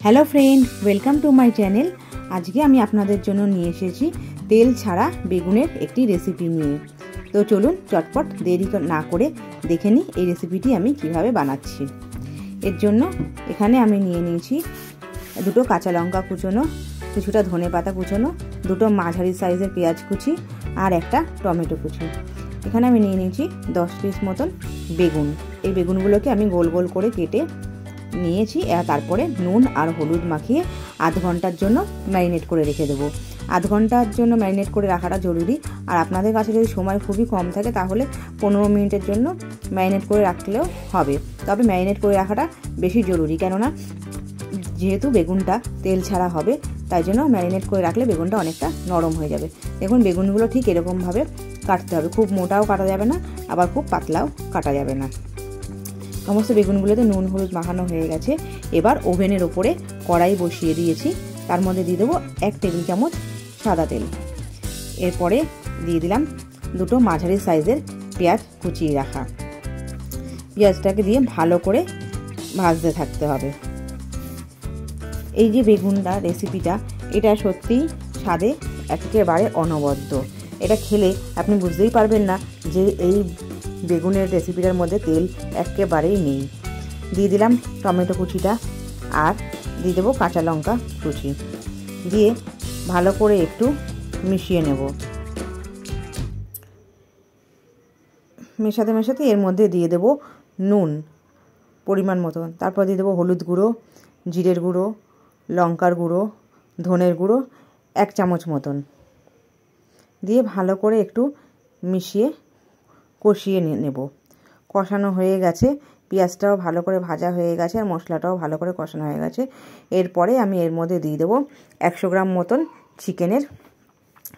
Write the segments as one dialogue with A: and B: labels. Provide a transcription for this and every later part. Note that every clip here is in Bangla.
A: Hello friend, welcome to my channel. আজকে আমি আপনাদের জন্য নিয়ে এসেছি তেল ছাড়া বেগুনের একটি রেসিপি নিয়ে। তো চলুন চটপট দেরি না করে দেখে নিই এই রেসিপিটি আমি কিভাবে বানাচ্ছি। এর জন্য এখানে আমি নিয়ে নিয়েছি দুটো কাঁচা লঙ্কা কুচোনো, কিছুটা ধনেপাতা কুচোনো, দুটো মাঝারি সাইজের পেঁয়াজ কুচি আর একটা টমেটো কুচি। এখানে আমি নিয়ে নিয়েছি 10 পিস মতন বেগুন। এই বেগুনগুলোকে আমি গোল গোল করে কেটে নিয়েছি। তারপরে নুন আর হলুদ মাখিয়ে আধ ঘন্টার জন্য ম্যারিনেট করে রেখে দেবো। আধ ঘন্টার জন্য ম্যারিনেট করে রাখাটা জরুরি। আর আপনাদের কাছে যদি সময় খুবই কম থাকে তাহলে 15 মিনিটের জন্য ম্যারিনেট করে রাখলেও হবে। তবে ম্যারিনেট করে রাখাটা বেশি জরুরি, কেননা যেহেতু বেগুনটা তেল ছাড়া হবে, তাই জন্য ম্যারিনেট করে রাখলে বেগুনটা অনেকটা নরম হয়ে যাবে। দেখুন বেগুনগুলো ঠিক এরকমভাবে কাটতে হবে, খুব মোটাও কাটা যাবে না, আবার খুব পাতলাও কাটা যাবে না। সমস্ত বেগুনগুলোতে নুন হলুদ মাখানো হয়ে গেছে। এবার ওভেনের ওপরে কড়াই বসিয়ে দিয়েছি। তার মধ্যে দিয়ে দেবো 1 টেবিল চামচ সাদা তেল। এরপরে দিয়ে দিলাম দুটো মাঝারি সাইজের পেঁয়াজ কুচিয়ে রাখা। পেঁয়াজটাকে দিয়ে ভালো করে ভাজতে থাকতে হবে। এই যে বেগুনটা রেসিপিটা, এটা সত্যিই স্বাদে একেবারে অনবদ্য। এটা খেলে আপনি বুঝতেই পারবেন না যে এই বেগুনের রেসিপিটার মধ্যে তেল একেবারেই নেই। দিয়ে দিলাম টমেটো কুচিটা আর দিয়ে দেবো কাঁচা লঙ্কা কুচি, দিয়ে ভালো করে একটু মিশিয়ে নেব। মেশাতে মেশাতে এর মধ্যে দিয়ে দেবো নুন পরিমাণ মতন, তারপর দিয়ে দেবো হলুদ গুঁড়ো, জিরের গুঁড়ো, লঙ্কার গুঁড়ো, ধনের গুঁড়ো 1 চামচ মতন, দিয়ে ভালো করে একটু মিশিয়ে কষিয়ে নেব। কষানো হয়ে গেছে, পেঁয়াজটাও ভালো করে ভাজা হয়ে গেছে আর মশলাটাও ভালো করে কষানো হয়ে গেছে। এরপরে আমি এর মধ্যে দিয়ে দেবো 100 গ্রাম মতন চিকেনের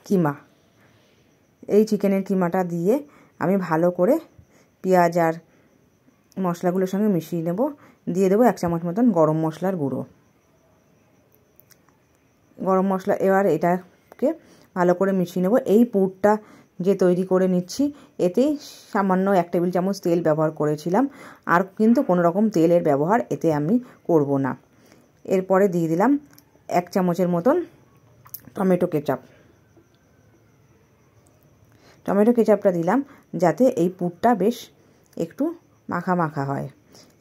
A: কিমা। এই চিকেনের কিমাটা দিয়ে আমি ভালো করে পেঁয়াজ আর মশলাগুলোর সঙ্গে মিশিয়ে নেব। দিয়ে দেবো 1 চামচ মতন গরম মশলার গুঁড়ো। গরম মশলা এবার এটাকে ভালো করে মিশিয়ে নেব। এই পুরটা যে তৈরি করে নিচ্ছি, এতেই সামান্য 1 টেবিল চামচ তেল ব্যবহার করেছিলাম, আর কিন্তু কোনো রকম তেলের ব্যবহার এতে আমি করব না। এরপরে দিয়ে দিলাম 1 চামচের মতন টমেটো কেচাপ। টমেটো কেচাপটা দিলাম যাতে এই পুরটা বেশ একটু মাখা মাখা হয়।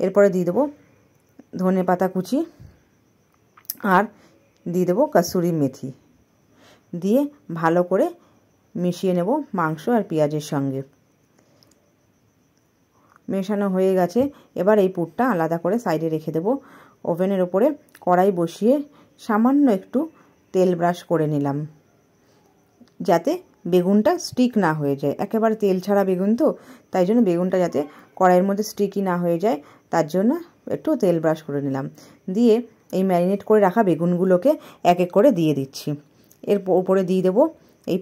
A: এরপরে দিয়ে দেবো ধনেপাতা কুচি আর দিয়ে দেবো কসুরি মেথি, দিয়ে ভালো করে মিশিয়ে নেব মাংস আর পেঁয়াজের সঙ্গে। মেশানো হয়ে গেছে। এবার এই পুরটা আলাদা করে সাইডে রেখে দেব। ওভেনের ওপরে কড়াই বসিয়ে সামান্য একটু তেল ব্রাশ করে নিলাম, যাতে বেগুনটা স্টিক না হয়ে যায়। একেবারে তেল ছাড়া বেগুন তো, তাই জন্য বেগুনটা যাতে কড়াইয়ের মধ্যে স্টিকি না হয়ে যায়, তার জন্য একটু তেল ব্রাশ করে নিলাম। দিয়ে এই ম্যারিনেট করে রাখা বেগুনগুলোকে এক এক করে দিয়ে দিচ্ছি। এর ওপরে দিয়ে দেবো এই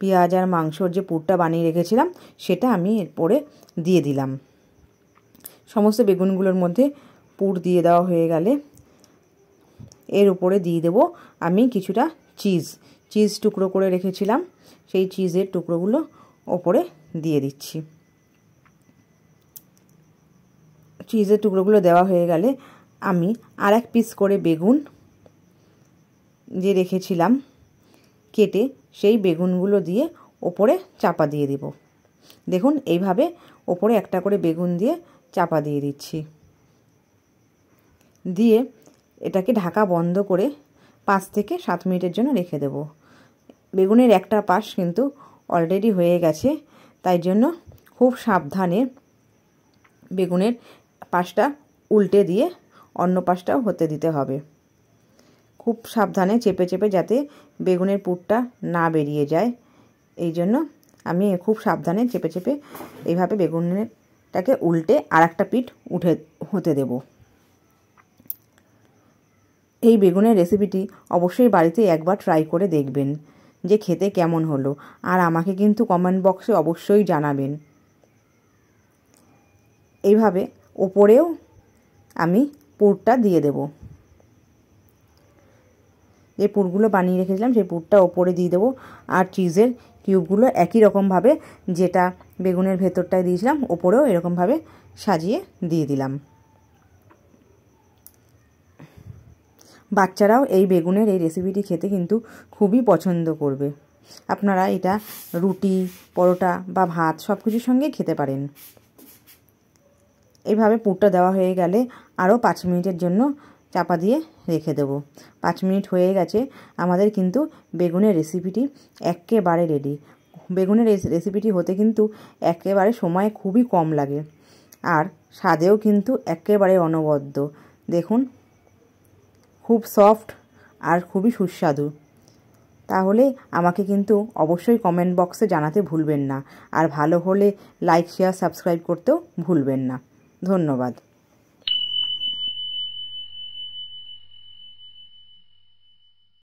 A: পেঁয়াজ আর মাংসর যে পুরটা বানিয়ে রেখেছিলাম, সেটা আমি এরপরে দিয়ে দিলাম। সমস্ত বেগুনগুলোর মধ্যে পুর দিয়ে দেওয়া হয়ে গেলে এর উপরে দিয়ে দেবো আমি কিছুটা চিজ টুকরো করে রেখেছিলাম, সেই চিজের টুকরোগুলো ওপরে দিয়ে দিচ্ছি। চিজের টুকরোগুলো দেওয়া হয়ে গেলে আমি আর 1 পিস করে বেগুন যে রেখেছিলাম কেটে, সেই বেগুনগুলো দিয়ে ওপরে চাপা দিয়ে দেব। দেখুন এইভাবে ওপরে একটা করে বেগুন দিয়ে চাপা দিয়ে দিচ্ছি। দিয়ে এটাকে ঢাকা বন্ধ করে 5 থেকে 7 মিনিটের জন্য রেখে দেব। বেগুনের একটা পাশ কিন্তু অলরেডি হয়ে গেছে, তাই জন্য খুব সাবধানে বেগুনের পাশটা উল্টে দিয়ে অন্য পাশটাও হতে দিতে হবে। খুব সাবধানে চেপে চেপে যাতে বেগুনের পুরটা না বেরিয়ে যায়, এই জন্য আমি খুব সাবধানে চেপে চেপে এইভাবে বেগুনটাকে উল্টে আর একটা পিঠ হতে দেব। এই বেগুনের রেসিপিটি অবশ্যই বাড়িতে একবার ট্রাই করে দেখবেন যে খেতে কেমন হলো, আর আমাকে কিন্তু কমেন্ট বক্সে অবশ্যই জানাবেন। এইভাবে ওপরেও আমি পুরটা দিয়ে দেব। যে পুরগুলো বানিয়ে রেখেছিলাম সেই পুরটা ওপরে দিয়ে দেবো, আর চিজের কিউবগুলো একই রকমভাবে যেটা বেগুনের ভেতরটায় দিয়েছিলাম ওপরেও এরকমভাবে সাজিয়ে দিয়ে দিলাম। বাচ্চারাও এই বেগুনের এই রেসিপিটি খেতে কিন্তু খুবই পছন্দ করবে। আপনারা এটা রুটি, পরোটা বা ভাত সব কিছুর সঙ্গেই খেতে পারেন। এইভাবে পুরটা দেওয়া হয়ে গেলে আরও 5 মিনিটের জন্য চাপা দিয়ে রেখে দেব। 5 মিনিট হয়ে গেছে, আমাদের কিন্তু বেগুনের রেসিপিটি একেবারে রেডি। বেগুনের রেসিপিটি হতে কিন্তু একেবারে সময় খুবই কম লাগে, আর স্বাদেও কিন্তু একেবারে অনবদ্য। দেখুন, খুব সফট আর খুবই সুস্বাদু। তাহলে আমাকে কিন্তু অবশ্যই কমেন্ট বক্সে জানাতে ভুলবেন না, আর ভালো হলে লাইক, শেয়ার, সাবস্ক্রাইব করতেও ভুলবেন না। ধন্যবাদ।